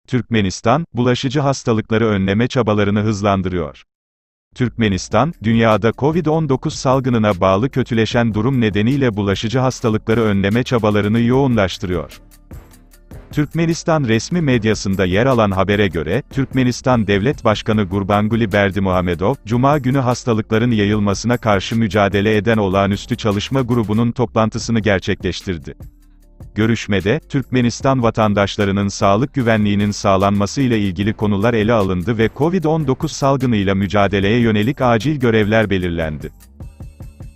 Türkmenistan, bulaşıcı hastalıkları önleme çabalarını hızlandırıyor. Türkmenistan, dünyada Covid-19 salgınına bağlı kötüleşen durum nedeniyle bulaşıcı hastalıkları önleme çabalarını yoğunlaştırıyor. Türkmenistan resmi medyasında yer alan habere göre, Türkmenistan Devlet Başkanı Gurbanguly Berdimuhamedov, Cuma günü hastalıkların yayılmasına karşı mücadele eden olağanüstü çalışma grubunun toplantısını gerçekleştirdi. Görüşmede, Türkmenistan vatandaşlarının sağlık güvenliğinin sağlanması ile ilgili konular ele alındı ve Covid-19 salgınıyla mücadeleye yönelik acil görevler belirlendi.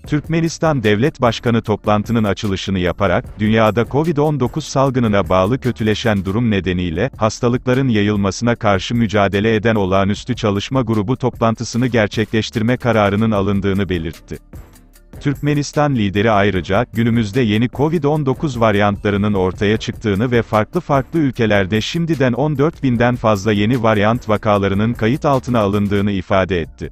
Türkmenistan Devlet Başkanı toplantının açılışını yaparak, dünyada Covid-19 salgınına bağlı kötüleşen durum nedeniyle, hastalıkların yayılmasına karşı mücadele eden olağanüstü çalışma grubu toplantısını gerçekleştirme kararının alındığını belirtti. Türkmenistan lideri ayrıca, günümüzde yeni Covid-19 varyantlarının ortaya çıktığını ve farklı ülkelerde şimdiden 14.000'den fazla yeni varyant vakalarının kayıt altına alındığını ifade etti.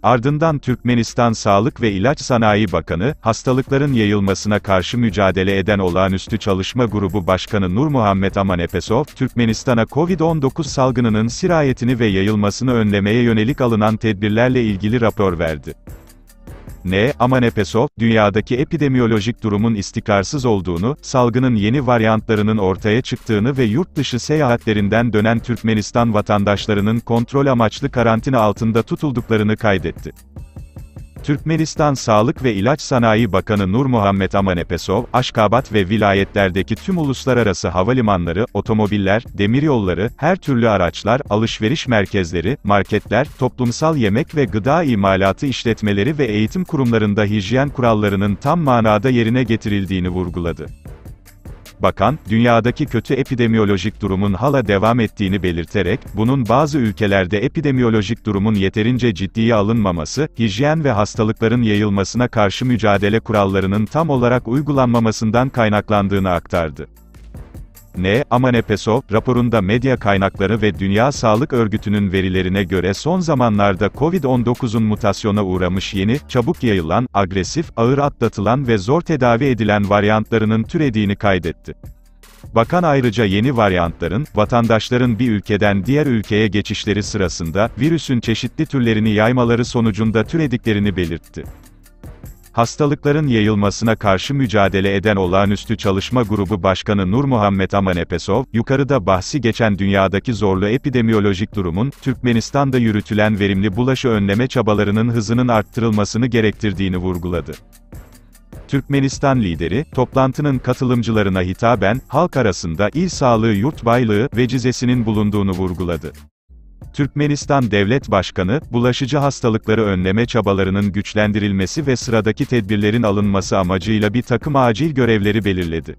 Ardından Türkmenistan Sağlık ve İlaç Sanayi Bakanı, hastalıkların yayılmasına karşı mücadele eden olağanüstü çalışma grubu başkanı Nurmuhammed Amanepesov, Türkmenistan'a Covid-19 salgınının sirayetini ve yayılmasını önlemeye yönelik alınan tedbirlerle ilgili rapor verdi. Amanepesov, dünyadaki epidemiyolojik durumun istikrarsız olduğunu, salgının yeni varyantlarının ortaya çıktığını ve yurt dışı seyahatlerinden dönen Türkmenistan vatandaşlarının kontrol amaçlı karantina altında tutulduklarını kaydetti. Türkmenistan Sağlık ve İlaç Sanayi Bakanı Nurmuhammed Amanepesov, Aşkabat ve vilayetlerdeki tüm uluslararası havalimanları, otomobiller, demiryolları, her türlü araçlar, alışveriş merkezleri, marketler, toplumsal yemek ve gıda imalatı işletmeleri ve eğitim kurumlarında hijyen kurallarının tam manada yerine getirildiğini vurguladı. Bakan, dünyadaki kötü epidemiyolojik durumun hala devam ettiğini belirterek, bunun bazı ülkelerde epidemiyolojik durumun yeterince ciddiye alınmaması, hijyen ve hastalıkların yayılmasına karşı mücadele kurallarının tam olarak uygulanmamasından kaynaklandığını aktardı. Amanepesov, raporunda medya kaynakları ve Dünya Sağlık Örgütü'nün verilerine göre son zamanlarda Covid-19'un mutasyona uğramış yeni, çabuk yayılan, agresif, ağır atlatılan ve zor tedavi edilen varyantlarının türediğini kaydetti. Bakan ayrıca yeni varyantların, vatandaşların bir ülkeden diğer ülkeye geçişleri sırasında, virüsün çeşitli türlerini yaymaları sonucunda türediklerini belirtti. Hastalıkların yayılmasına karşı mücadele eden olağanüstü çalışma grubu başkanı Nurmuhammed Amanepesov, yukarıda bahsi geçen dünyadaki zorlu epidemiyolojik durumun, Türkmenistan'da yürütülen verimli bulaşı önleme çabalarının hızının arttırılmasını gerektirdiğini vurguladı. Türkmenistan lideri, toplantının katılımcılarına hitaben, halk arasında il sağlığı yurtbaylığı vecizesinin bulunduğunu vurguladı. Türkmenistan Devlet Başkanı, bulaşıcı hastalıkları önleme çabalarının güçlendirilmesi ve sıradaki tedbirlerin alınması amacıyla bir takım acil görevleri belirledi.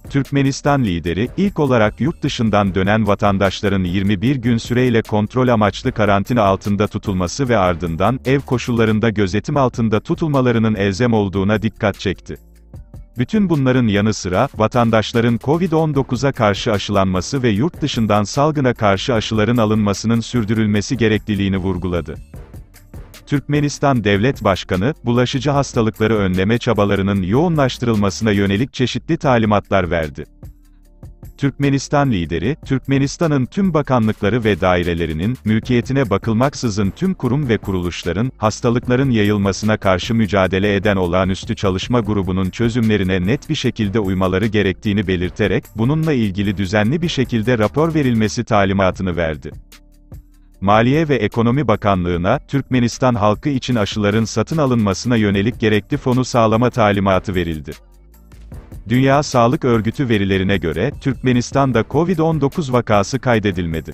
Türkmenistan lideri, ilk olarak yurt dışından dönen vatandaşların 21 gün süreyle kontrol amaçlı karantina altında tutulması ve ardından, ev koşullarında gözetim altında tutulmalarının elzem olduğuna dikkat çekti. Bütün bunların yanı sıra, vatandaşların Covid-19'a karşı aşılanması ve yurt dışından salgına karşı aşıların alınmasının sürdürülmesi gerekliliğini vurguladı. Türkmenistan Devlet Başkanı, bulaşıcı hastalıkları önleme çabalarının yoğunlaştırılmasına yönelik çeşitli talimatlar verdi. Türkmenistan lideri, Türkmenistan'ın tüm bakanlıkları ve dairelerinin, mülkiyetine bakılmaksızın tüm kurum ve kuruluşların, hastalıkların yayılmasına karşı mücadele eden olağanüstü çalışma grubunun çözümlerine net bir şekilde uymaları gerektiğini belirterek, bununla ilgili düzenli bir şekilde rapor verilmesi talimatını verdi. Maliye ve Ekonomi Bakanlığı'na, Türkmenistan halkı için aşıların satın alınmasına yönelik gerekli fonu sağlama talimatı verildi. Dünya Sağlık Örgütü verilerine göre, Türkmenistan'da Covid-19 vakası kaydedilmedi.